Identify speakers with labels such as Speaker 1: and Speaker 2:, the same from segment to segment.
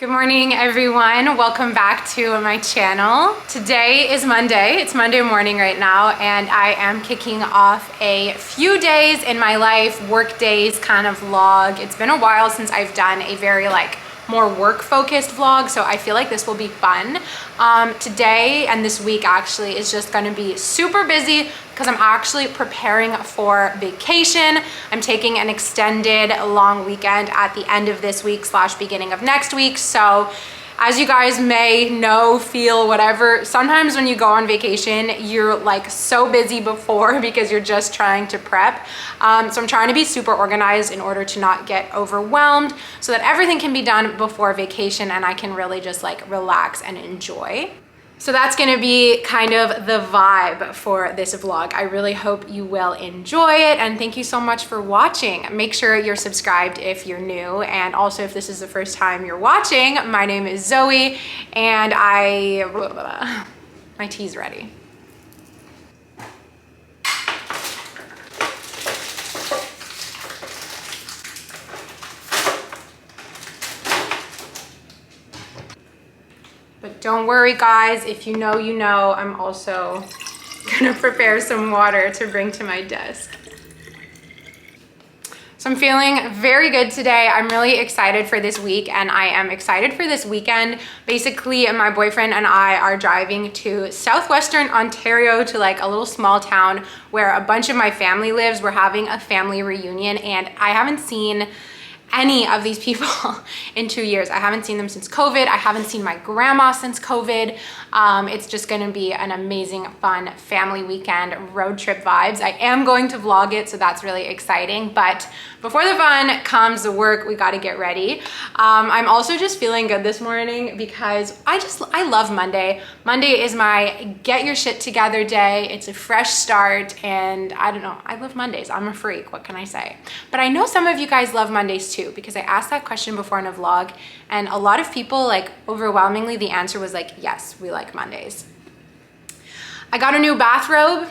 Speaker 1: Good morning, everyone. Welcome back to my channel. Today is Monday. It's Monday morning right now, and I am kicking off a few days in my life, work days kind of vlog. It's been a while since I've done a very more work-focused vlog, so I feel like this will be fun. Today and this week actually is just gonna be super busy because I'm actually preparing for vacation. I'm taking an extended long weekend at the end of this week / beginning of next week. So as you guys may know, feel, whatever, sometimes when you go on vacation, you're like so busy before because you're just trying to prep. So I'm trying to be super organized in order to not get overwhelmed so that everything can be done before vacation and I can really just like relax and enjoy. So that's gonna be kind of the vibe for this vlog. I really hope you will enjoy it, and thank you so much for watching. Make sure you're subscribed if you're new, and also if this is the first time you're watching, my name is Zoe, and my tea's ready. But don't worry guys, if you know, you know, I'm also gonna prepare some water to bring to my desk. So I'm feeling very good today. I'm really excited for this week, and I am excited for this weekend. Basically, my boyfriend and I are driving to southwestern Ontario to like a little small town where a bunch of my family lives. We're having a family reunion, and I haven't seen any of these people in 2 years. I haven't seen them since COVID. I haven't seen my grandma since COVID. It's just gonna be an amazing, fun family weekend, road trip vibes. I am going to vlog it, so that's really exciting. But before the fun comes the work. We gotta get ready. I'm also just feeling good this morning because I love Monday. Monday is my get your shit together day. It's a fresh start, and I don't know, I love Mondays. I'm a freak, what can I say? But I know some of you guys love Mondays too, because I asked that question before in a vlog, and a lot of people, like overwhelmingly, the answer was like, yes, we like Mondays. I got a new bathrobe.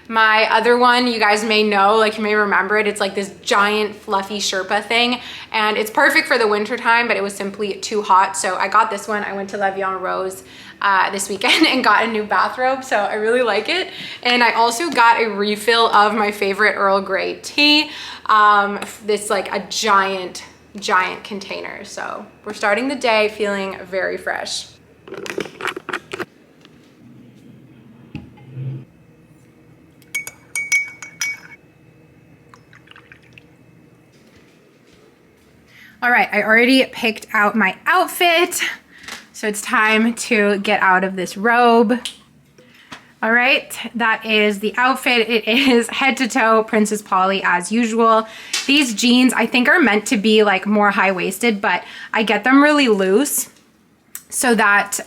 Speaker 1: My other one, you guys may know, like you may remember it, it's like this giant fluffy Sherpa thing, and it's perfect for the winter time, but it was simply too hot. So I got this one. I went to La Vie en Rose this weekend and got a new bathrobe, so I really like it. And I also got a refill of my favorite Earl Grey tea. This like a giant container. So we're starting the day feeling very fresh. All right, I already picked out my outfit, so it's time to get out of this robe. All right, that is the outfit. It is head to toe Princess Polly as usual. These jeans I think are meant to be like more high-waisted, but I get them really loose so that,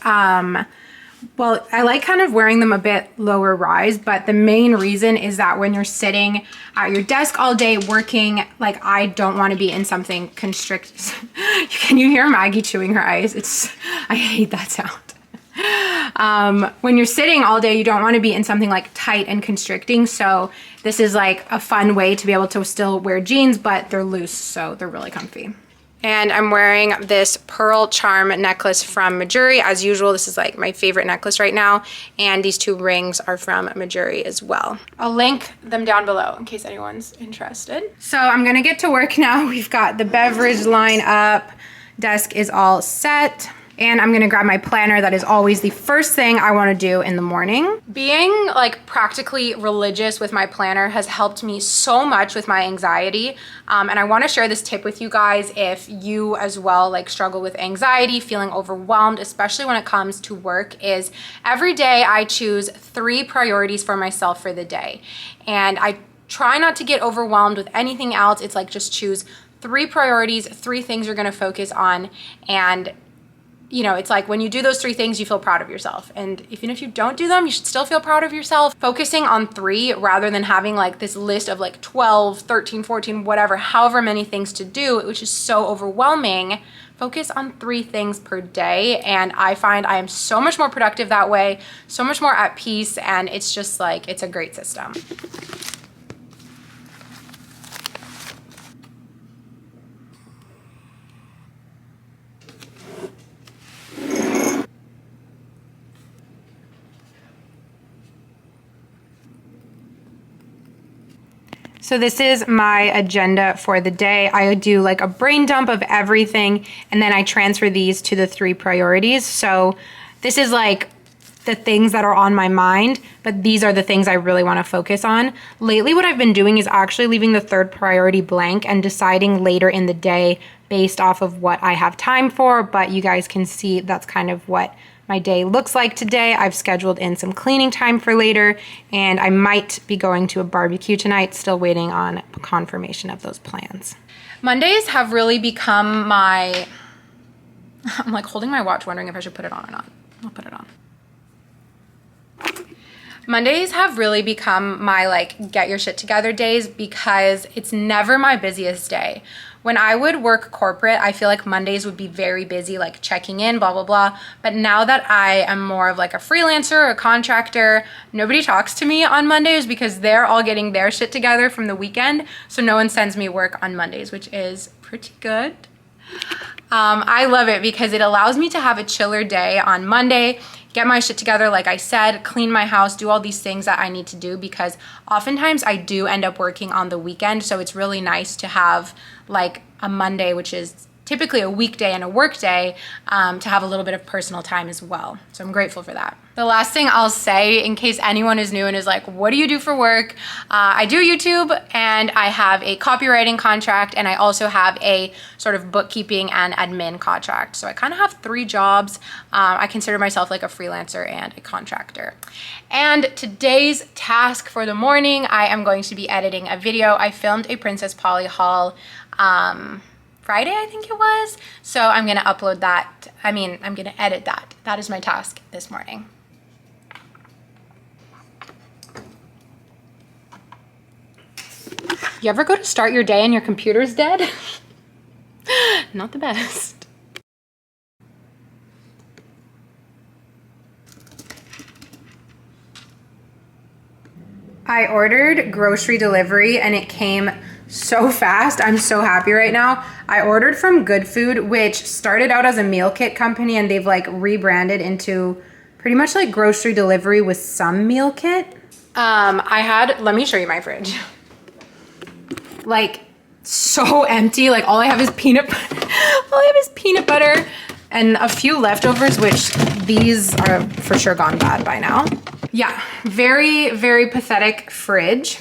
Speaker 1: well, I like kind of wearing them a bit lower rise, but the main reason is that when you're sitting at your desk all day working, like I don't want to be in something constricted. Can you hear Maggie chewing her ice? I hate that sound. When you're sitting all day, you don't want to be in something like tight and constricting. So this is like a fun way to be able to still wear jeans, but they're loose, so they're really comfy. And I'm wearing this pearl charm necklace from Majuri. As usual, this is like my favorite necklace right now. And these two rings are from Majuri as well. I'll link them down below in case anyone's interested. So I'm gonna get to work now. We've got the beverage line up. Desk is all set. And I'm gonna grab my planner. That is always the first thing I wanna do in the morning. Being like practically religious with my planner has helped me so much with my anxiety. And I wanna share this tip with you guys if you as well like struggle with anxiety, feeling overwhelmed, especially when it comes to work, is every day I choose 3 priorities for myself for the day. And I try not to get overwhelmed with anything else. It's like just choose 3 priorities, 3 things you're gonna focus on, and you know, it's like when you do those 3 things, you feel proud of yourself. And even if you don't do them, you should still feel proud of yourself. Focusing on 3 rather than having like this list of like 12, 13, 14, whatever, however many things to do, which is so overwhelming. Focus on 3 things per day. And I find I am so much more productive that way, so much more at peace. And it's just like, it's a great system. So this is my agenda for the day. I do like a brain dump of everything, and then I transfer these to the 3 priorities. So this is like the things that are on my mind, but these are the things I really want to focus on. Lately, what I've been doing is actually leaving the 3rd priority blank and deciding later in the day based off of what I have time for, but you guys can see that's kind of what my day looks like today. I've scheduled in some cleaning time for later, and I might be going to a barbecue tonight, still waiting on confirmation of those plans. Mondays have really become my, I'm like holding my watch wondering if I should put it on or not. I'll put it on. Mondays have really become my like get your shit together days because it's never my busiest day. When I would work corporate, I feel like Mondays would be very busy, like checking in, blah, blah, blah. But now that I am more of like a freelancer or a contractor, nobody talks to me on Mondays because they're all getting their shit together from the weekend. So no one sends me work on Mondays, which is pretty good. I love it because it allows me to have a chiller day on Monday, get my shit together, like I said, clean my house, do all these things that I need to do because oftentimes I do end up working on the weekend. So it's really nice to have like a Monday, which is typically a weekday and a work day, to have a little bit of personal time as well. So I'm grateful for that. The last thing I'll say, in case anyone is new and is like, what do you do for work? I do YouTube, and I have a copywriting contract, and I also have a sort of bookkeeping and admin contract. So I kind of have 3 jobs. I consider myself like a freelancer and a contractor. And today's task for the morning, I am going to be editing a video. I filmed a Princess Polly haul Friday, I think it was. So I'm gonna upload that. I'm gonna edit that. That is my task this morning. You ever go to start your day and your computer's dead? Not the best. I ordered grocery delivery and it came so fast. I'm so happy right now. I ordered from Good Food, which started out as a meal kit company, and they've like rebranded into pretty much like grocery delivery with some meal kit. Let me show you my fridge. Like so empty. Like all I have is peanut butter and a few leftovers, which these are for sure gone bad by now. Yeah, very, very pathetic fridge.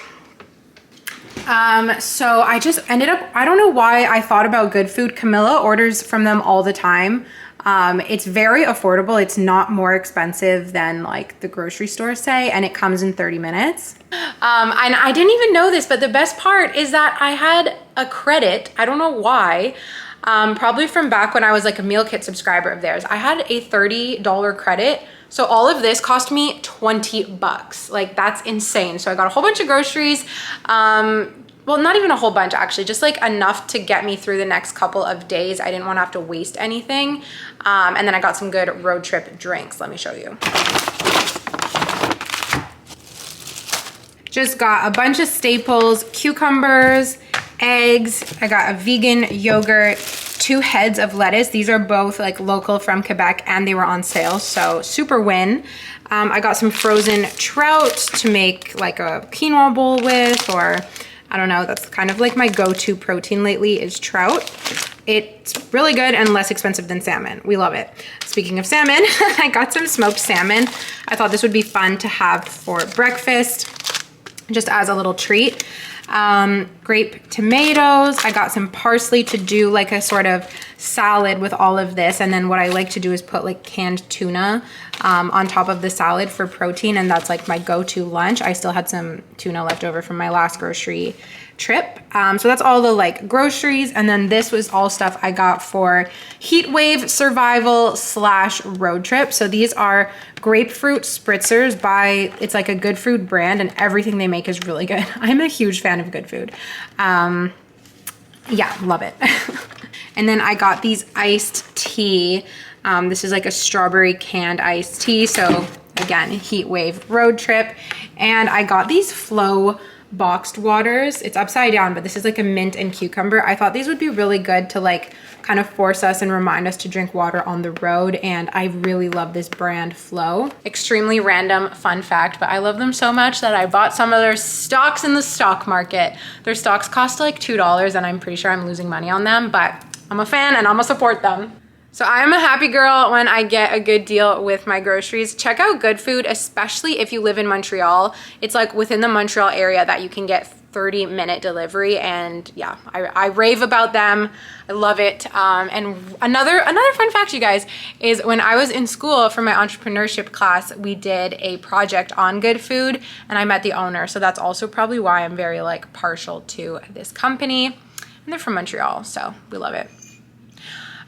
Speaker 1: So I just ended up, I don't know why I thought about Good Food. Camilla orders from them all the time. It's very affordable. It's not more expensive than like the grocery stores say, and it comes in 30 minutes. And I didn't even know this, but the best part is that I had a credit. I don't know why. Probably from back when I was like a meal kit subscriber of theirs. I had a $30 credit. So all of this cost me 20 bucks. Like that's insane. So I got a whole bunch of groceries. Well, not even a whole bunch actually, just like enough to get me through the next couple of days. I didn't want to have to waste anything. And then I got some good road trip drinks. Let me show you. Just got a bunch of staples, cucumbers, eggs. I got a vegan yogurt, 2 heads of lettuce. These are both like local from Quebec and they were on sale, so super win. I got some frozen trout to make like a quinoa bowl with, or I don't know, that's kind of like my go-to protein lately is trout. It's really good and less expensive than salmon. We love it. Speaking of salmon, I got some smoked salmon. I thought this would be fun to have for breakfast, just as a little treat. Grape tomatoes. I got some parsley to do like a sort of salad with all of this. And then what I like to do is put like canned tuna on top of the salad for protein. And that's like my go-to lunch. I still had some tuna left over from my last grocery trip. So that's all the like groceries. And then this was all stuff I got for heat wave survival / road trip. So these are grapefruit spritzers by, it's like a Good Food brand, and everything they make is really good. I'm a huge fan of Good Food. Yeah, love it. And then I got these iced tea. This is like a strawberry canned iced tea. So again, heat wave road trip. And I got these Flow boxed waters. It's upside down, but this is like a mint and cucumber. I thought these would be really good to like kind of force us and remind us to drink water on the road. And I really love this brand, Flow. Extremely random fun fact, but I love them so much that I bought some of their stocks in the stock market. Their stocks cost like $2 and I'm pretty sure I'm losing money on them, but I'm a fan and I'm gonna support them. So I am a happy girl when I get a good deal with my groceries. Check out Good Food, especially if you live in Montreal. It's like within the Montreal area that you can get 30-minute delivery, and yeah, I rave about them. I love it. And another fun fact, you guys, is when I was in school for my entrepreneurship class, we did a project on Good Food and I met the owner. So that's also probably why I'm very like partial to this company. And they're from Montreal, so we love it.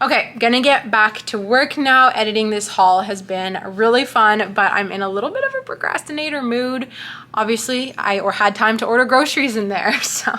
Speaker 1: Okay, gonna get back to work now. Editing this haul has been really fun, but I'm in a little bit of a procrastinator mood. Obviously, I had time to order groceries in there, so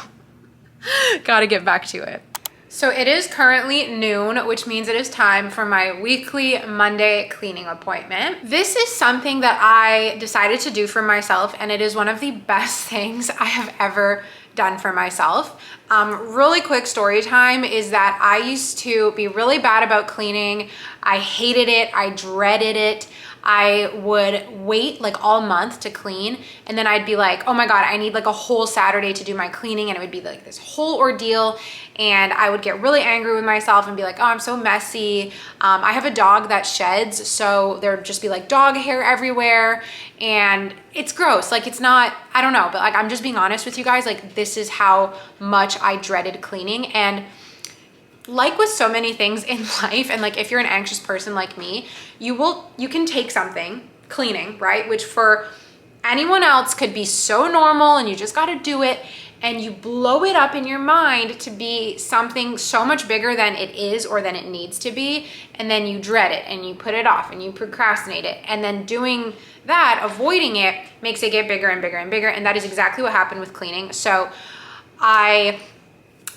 Speaker 1: gotta get back to it. So it is currently noon, which means it is time for my weekly Monday cleaning appointment. This is something that I decided to do for myself, and it is one of the best things I have ever done for myself. Really quick story time is that I used to be really bad about cleaning. I hated it. I dreaded it. I would wait like all month to clean, and then I'd be like, oh my God, I need like a whole Saturday to do my cleaning, and it would be like this whole ordeal, and I would get really angry with myself and be like, oh, I'm so messy. I have a dog that sheds, so there'd just be like dog hair everywhere, and it's gross. Like, it's not, I don't know, but like, I'm just being honest with you guys. Like, this is how much I dreaded cleaning. And like with so many things in life, and like if you're an anxious person like me, you can take something, cleaning, right, which for anyone else could be so normal and you just got to do it, and you blow it up in your mind to be something so much bigger than it is or than it needs to be, and then you dread it and you put it off and you procrastinate it, and then doing that, avoiding it, makes it get bigger and bigger and bigger. And that is exactly what happened with cleaning. So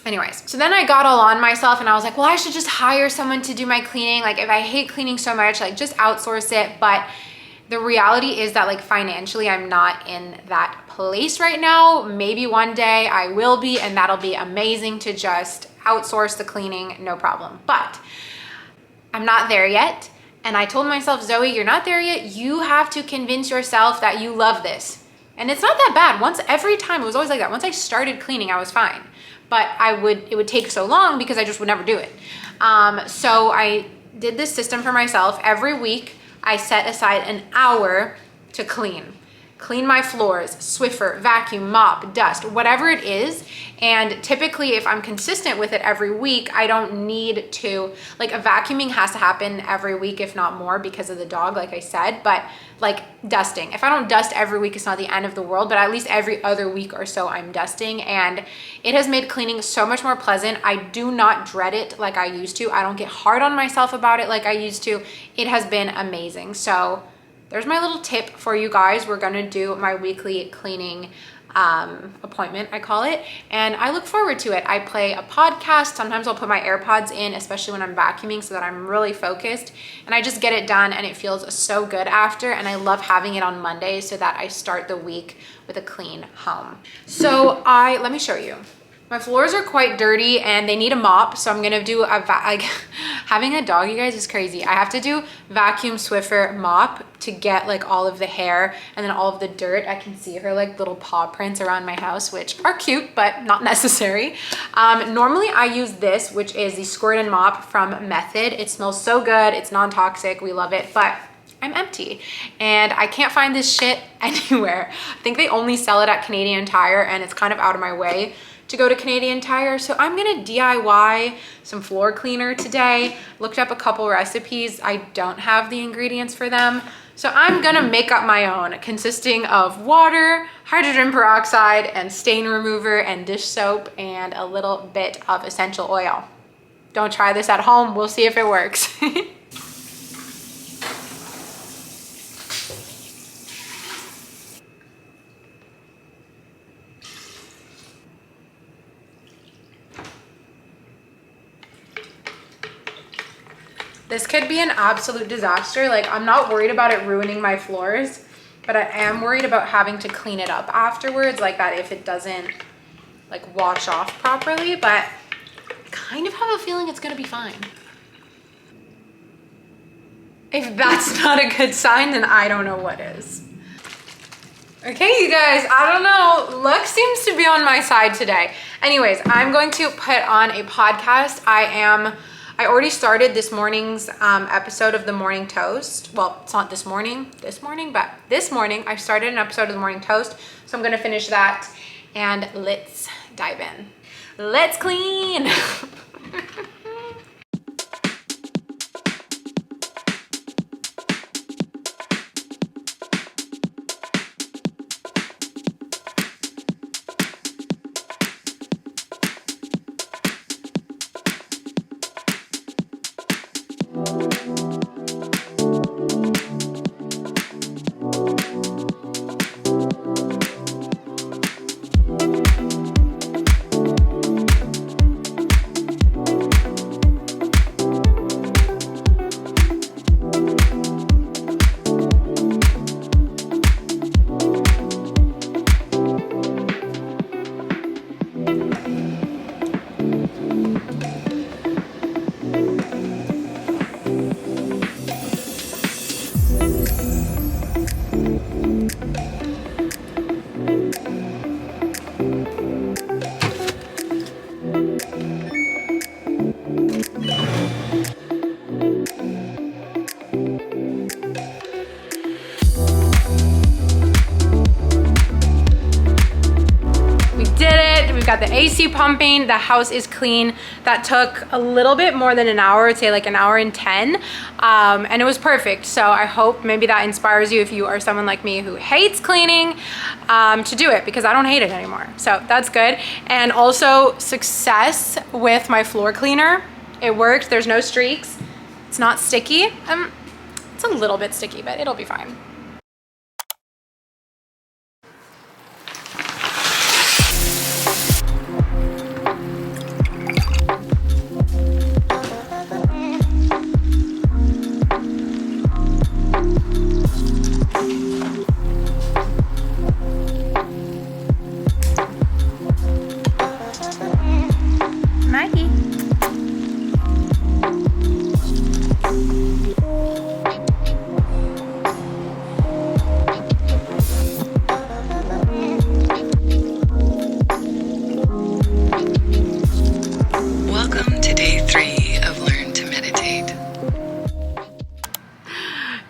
Speaker 1: anyways, so then I got all on myself and I was like, well, I should just hire someone to do my cleaning. Like, if I hate cleaning so much, like, just outsource it. But the reality is that like financially, I'm not in that place right now. Maybe one day I will be, and that'll be amazing to just outsource the cleaning, no problem. But I'm not there yet. And I told myself, Zoe, you're not there yet. You have to convince yourself that you love this. And it's not that bad. Every time, it was always like that. Once I started cleaning, I was fine. But it would take so long because I just would never do it. So I did this system for myself. Every week, I set aside an hour to clean my floors, Swiffer, vacuum, mop, dust, whatever it is. And typically, if I'm consistent with it every week, I don't need to, like, a vacuuming has to happen every week, if not more, because of the dog, like I said. But like dusting, if I don't dust every week, it's not the end of the world, but at least every other week or so I'm dusting, and it has made cleaning so much more pleasant. I do not dread it like I used to. I don't get hard on myself about it like I used to. It has been amazing. So there's my little tip for you guys. We're gonna do my weekly cleaning appointment, I call it, and I look forward to it. I play a podcast. Sometimes I'll put my AirPods in, especially when I'm vacuuming, so that I'm really focused, and I just get it done, and it feels so good after. And I love having it on Mondays so that I start the week with a clean home. So let me show you. My floors are quite dirty and they need a mop, so I'm gonna do having a dog, you guys, is crazy. I have to do vacuum, Swiffer, mop to get like all of the hair and then all of the dirt. I can see her like little paw prints around my house, which are cute but not necessary. Normally I use this, which is the Squirt and Mop from Method. It smells so good. It's non-toxic. We love it, but I'm empty and I can't find this shit anywhere. I think they only sell it at Canadian Tire, and it's kind of out of my way to go to Canadian Tire. So I'm gonna DIY some floor cleaner today. Looked up a couple recipes. I don't have the ingredients for them. So I'm gonna make up my own, consisting of water, hydrogen peroxide, and stain remover, and dish soap, and a little bit of essential oil. Don't try this at home. We'll see if it works. This could be an absolute disaster. Like, I'm not worried about it ruining my floors, but I am worried about having to clean it up afterwards, like that, if it doesn't like wash off properly. But kind of have a feeling it's gonna be fine. If that's not a good sign, then I don't know what is. Okay, you guys, I don't know. Luck seems to be on my side today. Anyways, I'm going to put on a podcast. I already started this morning's episode of the Morning Toast. Well, it's not this morning, but this morning I started an episode of the Morning Toast. So I'm gonna finish that and let's dive in. Let's clean. Got the AC pumping, the house is clean. That took a little bit more than an hour, I'd say like an hour and 10, and it was perfect. So I hope maybe that inspires you if you are someone like me who hates cleaning, to do it, because I don't hate it anymore. So that's good. And also success with my floor cleaner. It worked, there's no streaks. It's not sticky. It's a little bit sticky, but it'll be fine.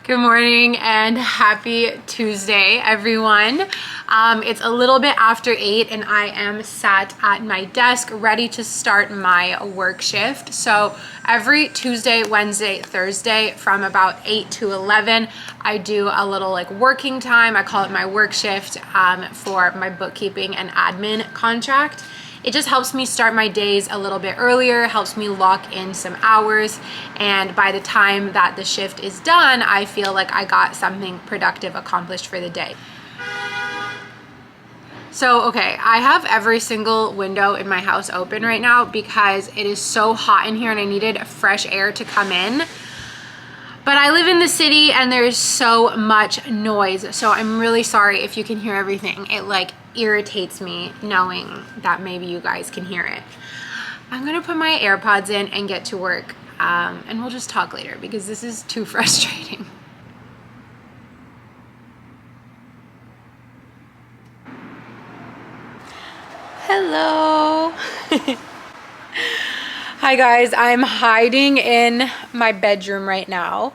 Speaker 1: Good morning and happy Tuesday, everyone. It's a little bit after 8 and I am sat at my desk ready to start my work shift. So every Tuesday, Wednesday, Thursday from about 8 to 11, I do a little like working time. I call it my work shift for my bookkeeping and admin contract. It just helps me start my days a little bit earlier, helps me lock in some hours, and by the time that the shift is done, I feel like I got something productive accomplished for the day. So, okay, I have every single window in my house open right now because it is so hot in here and I needed fresh air to come in. But I live in the city and there's so much noise, so I'm really sorry if you can hear everything. It like irritates me knowing that maybe you guys can hear it. I'm gonna put my AirPods in and get to work, and we'll just talk later because this is too frustrating. Hello. Hi guys, I'm hiding in my bedroom right now.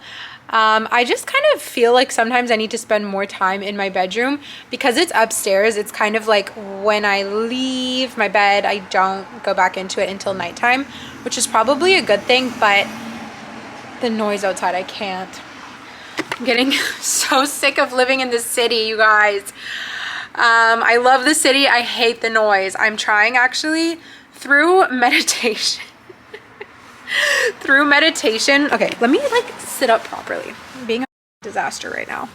Speaker 1: I just kind of feel like sometimes I need to spend more time in my bedroom because it's upstairs. It's kind of like when I leave my bed, I don't go back into it until nighttime, which is probably a good thing, but the noise outside, I can't. I'm getting so sick of living in the city, you guys. I love the city. I hate the noise. I'm trying actually through meditation. Okay, let me like sit up properly. I'm being a disaster right now.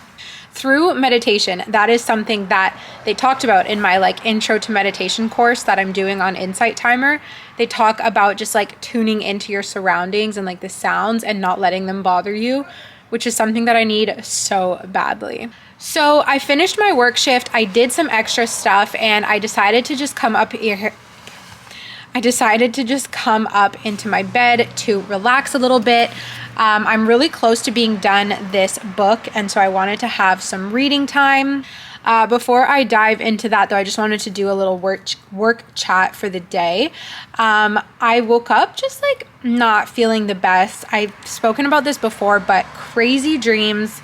Speaker 1: Through meditation, that is something that they talked about in my like intro to meditation course that I'm doing on Insight Timer. They talk about just like tuning into your surroundings and like the sounds and not letting them bother you, which is something that I need so badly. So I finished my work shift. I did some extra stuff and I decided to just come up here. I decided to just come up into my bed to relax a little bit. I'm really close to being done this book, and so I wanted to have some reading time. Before I dive into that, though, I just wanted to do a little work chat for the day. I woke up just like not feeling the best. I've spoken about this before, but crazy dreams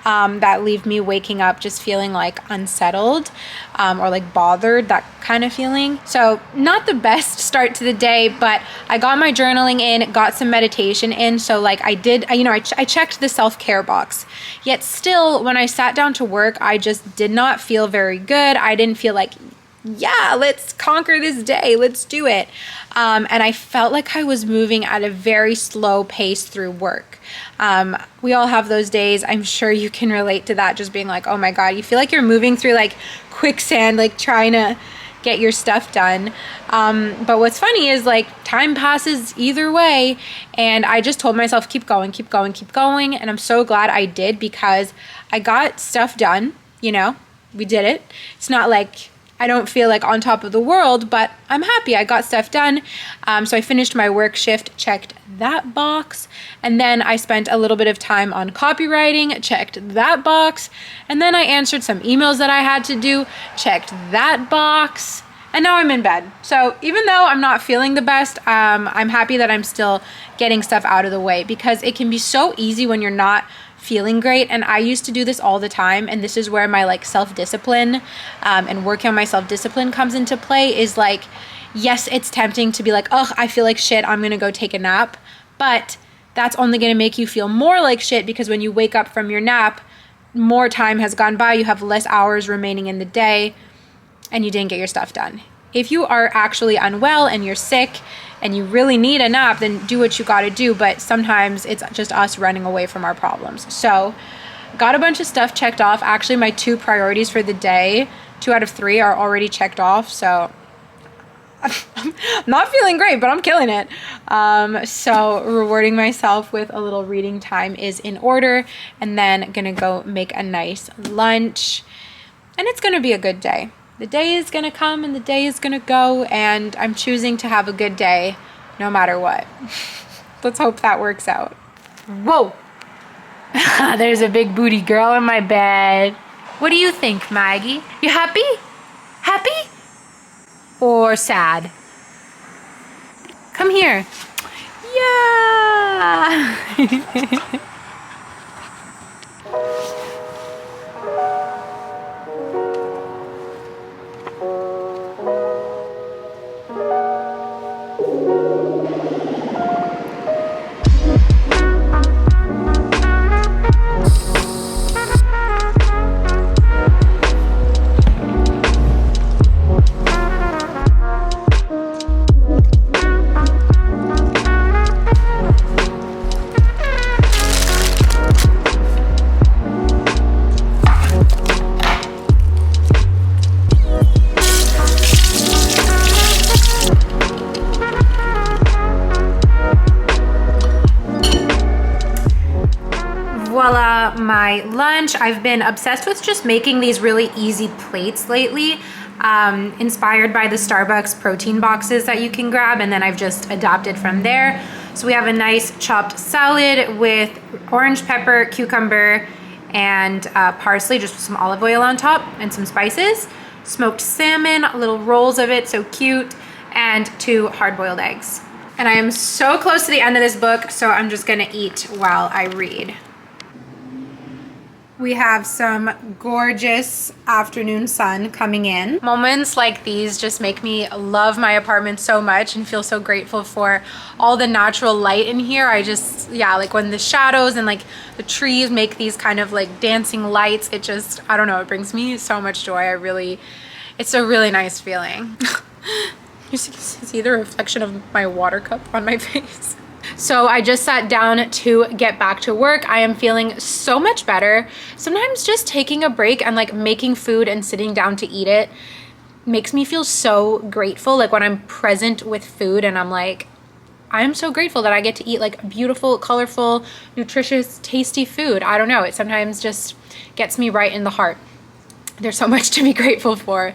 Speaker 1: that leave me waking up just feeling like unsettled or like bothered, that kind of feeling. So not the best start to the day, but I got my journaling in, got some meditation in. So like I checked the self-care box. Yet still, when I sat down to work, I just did not feel very good. I didn't feel like, yeah, let's conquer this day. Let's do it. And I felt like I was moving at a very slow pace through work. We all have those days. I'm sure you can relate to that. Just being like, oh my God, you feel like you're moving through like quicksand, like trying to get your stuff done. But what's funny is like time passes either way. And I just told myself, keep going, keep going, keep going. And I'm so glad I did, because I got stuff done. You know, we did it. It's not like I don't feel like on top of the world, but I'm happy I got stuff done. So I finished my work shift, checked that box. And then I spent a little bit of time on copywriting, checked that box. And then I answered some emails that I had to do, checked that box. And now I'm in bed. So even though I'm not feeling the best, I'm happy that I'm still getting stuff out of the way, because it can be so easy when you're not feeling great. And I used to do this all the time, and this is where my like self-discipline and working on my self-discipline comes into play. Is like, yes, it's tempting to be like, oh, I feel like shit, I'm gonna go take a nap, but that's only gonna make you feel more like shit, because when you wake up from your nap, more time has gone by, you have less hours remaining in the day, and you didn't get your stuff done. If you are actually unwell and you're sick and you really need a nap, then do what you gotta do. But sometimes it's just us running away from our problems. So got a bunch of stuff checked off. Actually, my 2 priorities for the day, 2 out of 3 are already checked off. So I'm not feeling great, but I'm killing it. So rewarding myself with a little reading time is in order, and then gonna go make a nice lunch, and it's gonna be a good day. The day is gonna come and the day is gonna go, and I'm choosing to have a good day no matter what. Let's hope that works out. Whoa! There's a big booty girl in my bed. What do you think, Maggie? You happy? Happy? Or sad? Come here. Yeah! Voila, my lunch. I've been obsessed with just making these really easy plates lately, inspired by the Starbucks protein boxes that you can grab, and then I've just adapted from there. So we have a nice chopped salad with orange pepper, cucumber, and parsley, just with some olive oil on top and some spices. Smoked salmon, little rolls of it, so cute, and 2 hard-boiled eggs. And I am so close to the end of this book, so I'm just gonna eat while I read. We have some gorgeous afternoon sun coming in. Moments like these just make me love my apartment so much and feel so grateful for all the natural light in here. Yeah, like when the shadows and like the trees make these kind of like dancing lights, it just, I don't know, it brings me so much joy. It's a really nice feeling. You see the reflection of my water cup on my face. So I just sat down to get back to work. I am feeling so much better. Sometimes just taking a break and like making food and sitting down to eat it makes me feel so grateful. Like when I'm present with food and I'm like, I'm so grateful that I get to eat like beautiful, colorful, nutritious, tasty food. I don't know, it sometimes just gets me right in the heart. There's so much to be grateful for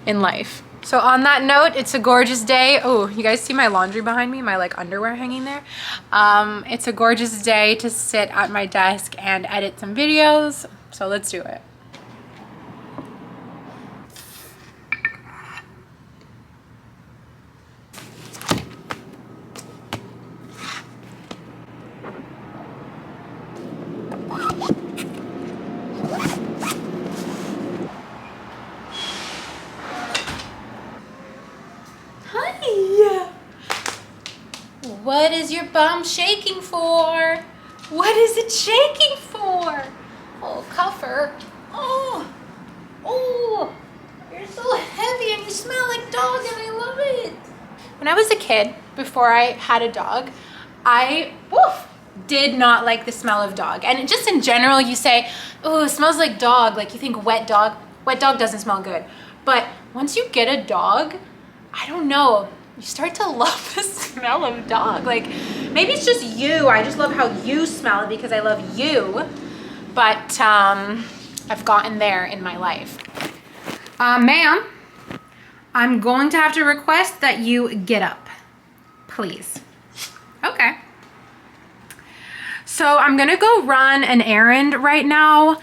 Speaker 1: in life. So on that note, it's a gorgeous day. Oh, you guys see my laundry behind me? My like underwear hanging there. It's a gorgeous day to sit at my desk and edit some videos. So let's do it. What is your bum shaking for? What is it shaking for? Oh, Cuffer. Oh, oh, you're so heavy and you smell like dog and I love it. When I was a kid, before I had a dog, I did not like the smell of dog. And just in general, you say, oh, it smells like dog. Like you think wet dog. Wet dog doesn't smell good. But once you get a dog, I don't know, you start to love the smell of dog. Like maybe it's just you. I just love how you smell because I love you. But I've gotten there in my life. Ma'am, I'm going to have to request that you get up, please. Okay. So I'm gonna go run an errand right now.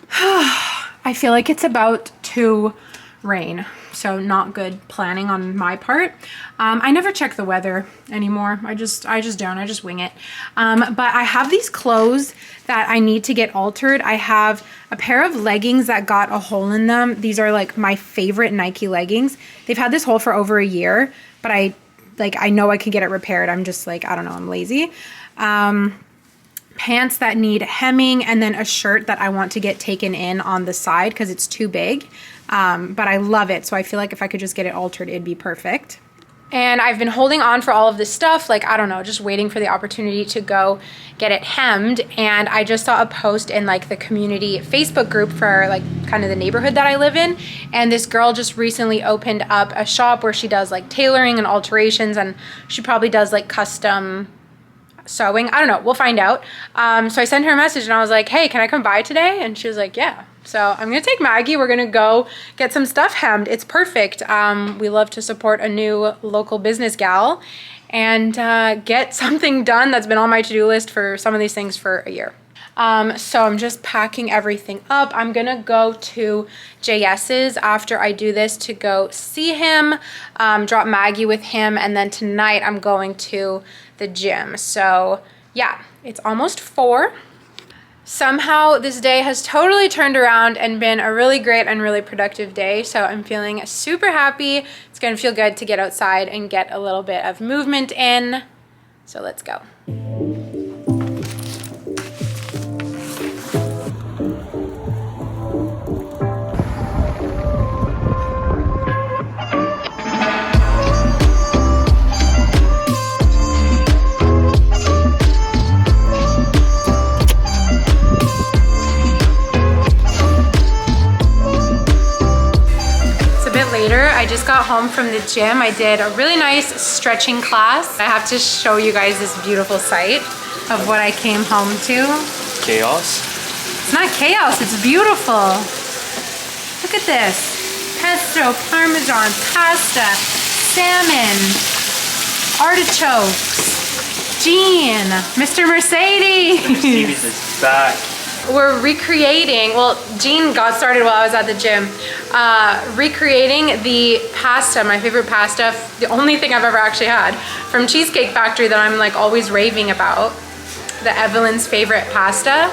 Speaker 1: I feel like it's about to rain, so not good planning on my part. I never check the weather anymore. I just don't, I just wing it. But I have these clothes that I need to get altered. I have a pair of leggings that got a hole in them. These are like my favorite Nike leggings. They've had this hole for over a year, but I know I can get it repaired. I'm just like, I don't know, I'm lazy. Pants that need hemming, and then a shirt that I want to get taken in on the side because it's too big. But I love it, so I feel like if I could just get it altered, it'd be perfect. And I've been holding on for all of this stuff, like, I don't know, just waiting for the opportunity to go get it hemmed. And I just saw a post in like the community Facebook group for like kind of the neighborhood that I live in. And this girl just recently opened up a shop where she does like tailoring and alterations, and she probably does like custom sewing. I don't know, we'll find out. So I sent her a message and I was like, hey, can I come by today? And she was like, yeah. So I'm gonna take Maggie, we're gonna go get some stuff hemmed. It's perfect. We love to support a new local business gal and get something done that's been on my to-do list for some of these things for a year. So I'm just packing everything up. I'm gonna go to JS's after I do this to go see him, drop Maggie with him, and then tonight I'm going to the gym. So yeah, it's almost 4. Somehow this day has totally turned around and been a really great and really productive day. So I'm feeling super happy. It's gonna feel good to get outside and get a little bit of movement in. So let's go. I just got home from the gym. I did a really nice stretching class. I have to show you guys this beautiful sight of what I came home to.
Speaker 2: Chaos?
Speaker 1: It's not chaos, it's beautiful. Look at this. Pesto, Parmesan, pasta, salmon, artichokes, Jean, Mr. Mercedes.
Speaker 2: Mercedes is back.
Speaker 1: We're recreating, well, Jean got started while I was at the gym, recreating the pasta, my favorite pasta, the only thing I've ever actually had, from Cheesecake Factory that I'm like always raving about, the Evelyn's favorite pasta.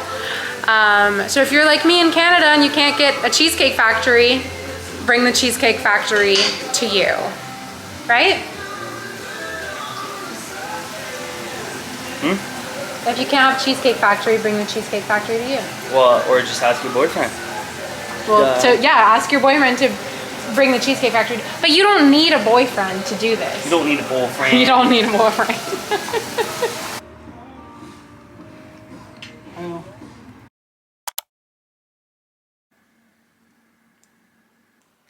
Speaker 1: So if you're like me in Canada and you can't get a Cheesecake Factory, bring the Cheesecake Factory to you, right? If you can't have Cheesecake Factory, bring the Cheesecake Factory to you.
Speaker 2: Well, or just ask your boyfriend.
Speaker 1: Well, yeah, ask your boyfriend to bring the Cheesecake Factory. But you don't need a boyfriend to do this.
Speaker 2: You don't need a boyfriend.
Speaker 1: You don't need a boyfriend.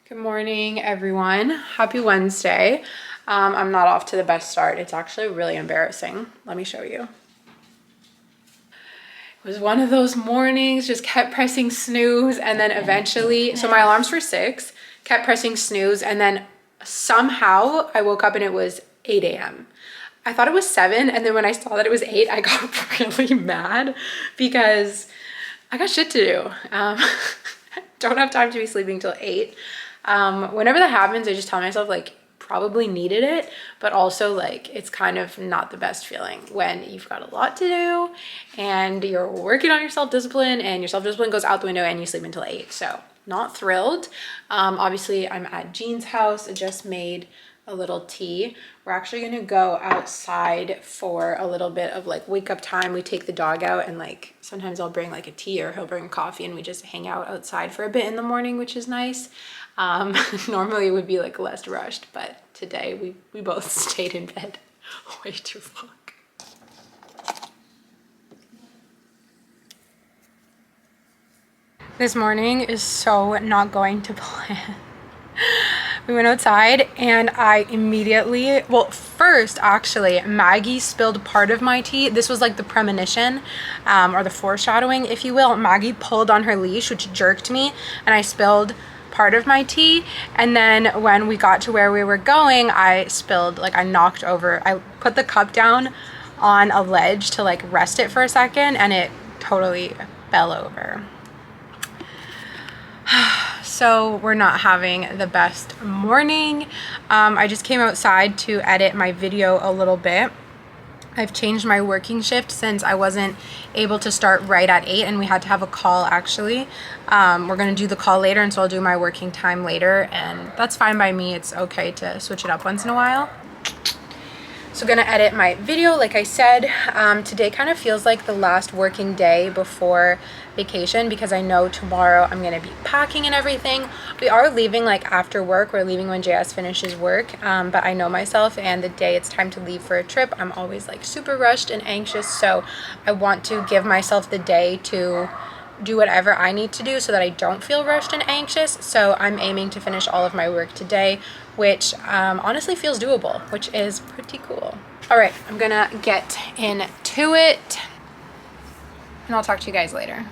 Speaker 1: Good morning, everyone. Happy Wednesday. I'm not off to the best start. It's actually really embarrassing. Let me show you. It was one of those mornings, just kept pressing snooze, and then eventually, so my alarm's for 6. kept pressing snooze, and then somehow I woke up and it was 8 a.m. I thought it was 7, and then when I saw that it was 8, I got really mad because I got shit to do. Don't have time to be sleeping till 8. Whenever that happens, I just tell myself like, probably needed it, but also like it's kind of not the best feeling when you've got a lot to do and you're working on your self-discipline and your self-discipline goes out the window and you sleep until 8. So not thrilled. Obviously I'm at Jean's house. I just made a little tea. We're actually gonna go outside for a little bit of like wake up time. We take the dog out and like sometimes I'll bring like a tea or he'll bring coffee and we just hang out outside for a bit in the morning, which is nice. Normally it would be like less rushed, but today we both stayed in bed way too long. This morning is so not going to plan. We went outside and I immediately, well, first actually, Maggie spilled part of my tea. This was like the premonition or the foreshadowing, if you will. Maggie pulled on her leash, which jerked me, and I spilled part of my tea. And then when we got to where we were going, I spilled, like I knocked over, I put the cup down on a ledge to like rest it for a second and it totally fell over. So we're not having the best morning. I just came outside to edit my video a little bit. I've changed my working shift since I wasn't able to start right at 8 and we had to have a call actually. We're gonna do the call later and so I'll do my working time later and that's fine by me. It's okay to switch it up once in a while. So gonna edit my video like I said. Today kind of feels like the last working day before vacation because I know tomorrow I'm gonna be packing and everything. We are leaving like after work. We're leaving when JS finishes work, but I know myself and the day it's time to leave for a trip, I'm always like super rushed and anxious. So I want to give myself the day to do whatever I need to do so that I don't feel rushed and anxious. So I'm aiming to finish all of my work today, which honestly feels doable, which is pretty cool. All right, I'm gonna get into it and I'll talk to you guys later.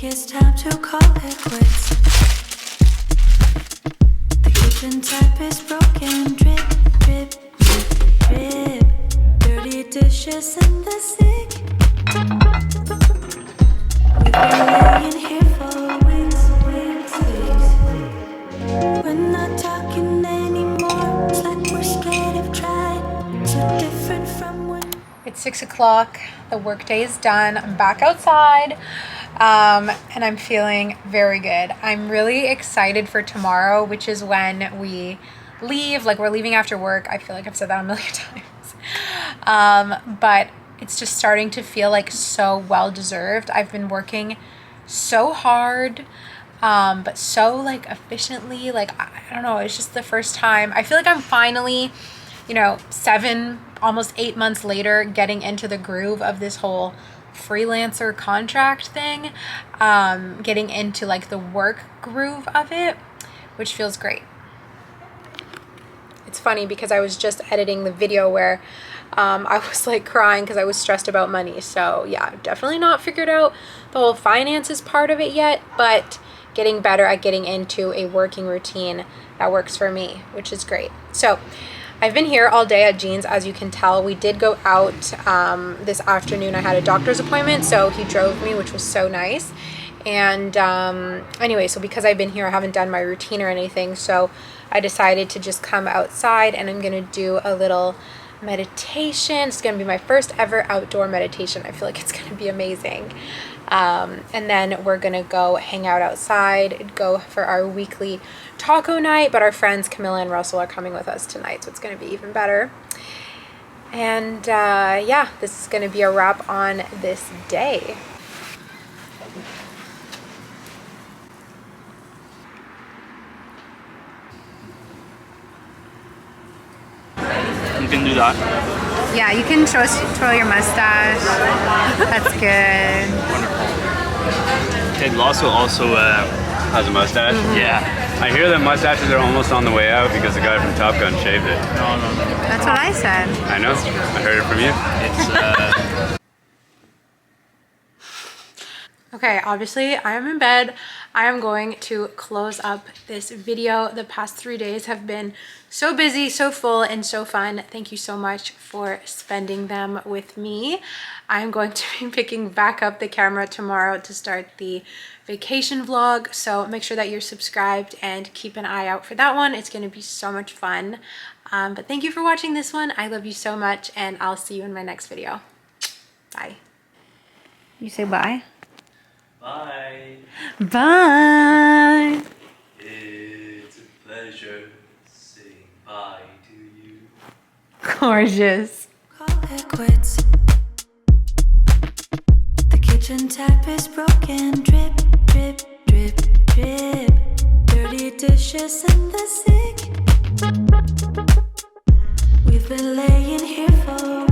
Speaker 3: It's time to call it quits. The kitchen tap is broken. Drip, drip, drip, drip. Dirty dishes in the sink. We've been laying here for weeks, weeks, weeks. We're not talking anymore. It's like we're scared of trying. So different from when.
Speaker 1: It's 6 o'clock. The workday is done. I'm back outside. And I'm feeling very good. I'm really excited for tomorrow, which is when we leave. Like we're leaving after work. I feel like I've said that a million times. But it's just starting to feel like so well deserved. I've been working so hard, but so like efficiently. Like, I don't know, it's just the first time. I feel like I'm finally, 7, almost 8 months later, getting into the groove of this whole freelancer contract thing, getting into like the work groove of it, which feels great. It's funny because I was just editing the video where I was like crying because I was stressed about money. So yeah, I've definitely not figured out the whole finances part of it yet, but getting better at getting into a working routine that works for me, which is great. So I've been here all day at Jean's, as you can tell. We did go out this afternoon. I had a doctor's appointment, so he drove me, which was so nice. And anyway, so because I've been here, I haven't done my routine or anything, so I decided to just come outside and I'm gonna do a little meditation. It's gonna be my first ever outdoor meditation. I feel like it's gonna be amazing. And then we're gonna go hang out outside, go for our weekly taco night, but our friends Camilla and Russell are coming with us tonight, so it's gonna be even better. And yeah, this is gonna be a wrap on this day.
Speaker 2: You can do that.
Speaker 1: Yeah, you can twirl your mustache. That's good.
Speaker 2: Wonderful. Ted Lasso also
Speaker 4: Has a mustache?
Speaker 2: Yeah.
Speaker 4: I hear that mustaches are almost on the way out because the guy from Top Gun shaved it.
Speaker 2: No.
Speaker 1: That's what I said.
Speaker 4: I know. I heard it from you.
Speaker 2: It's
Speaker 1: Okay, obviously I am in bed. I am going to close up this video. The past 3 days have been so busy, so full, and so fun. Thank you so much for spending them with me. I'm going to be picking back up the camera tomorrow to start the vacation vlog. So make sure that you're subscribed and keep an eye out for that one. It's going to be so much fun. But thank you for watching this one. I love you so much, and I'll see you in my next video. Bye. You say bye?
Speaker 2: bye.
Speaker 1: Bye.
Speaker 2: It's a pleasure saying bye to you.
Speaker 1: Gorgeous.
Speaker 3: Call it quits. The kitchen tap is broken. Drip, drip, drip, drip. Dirty dishes in the sink. We've been laying here for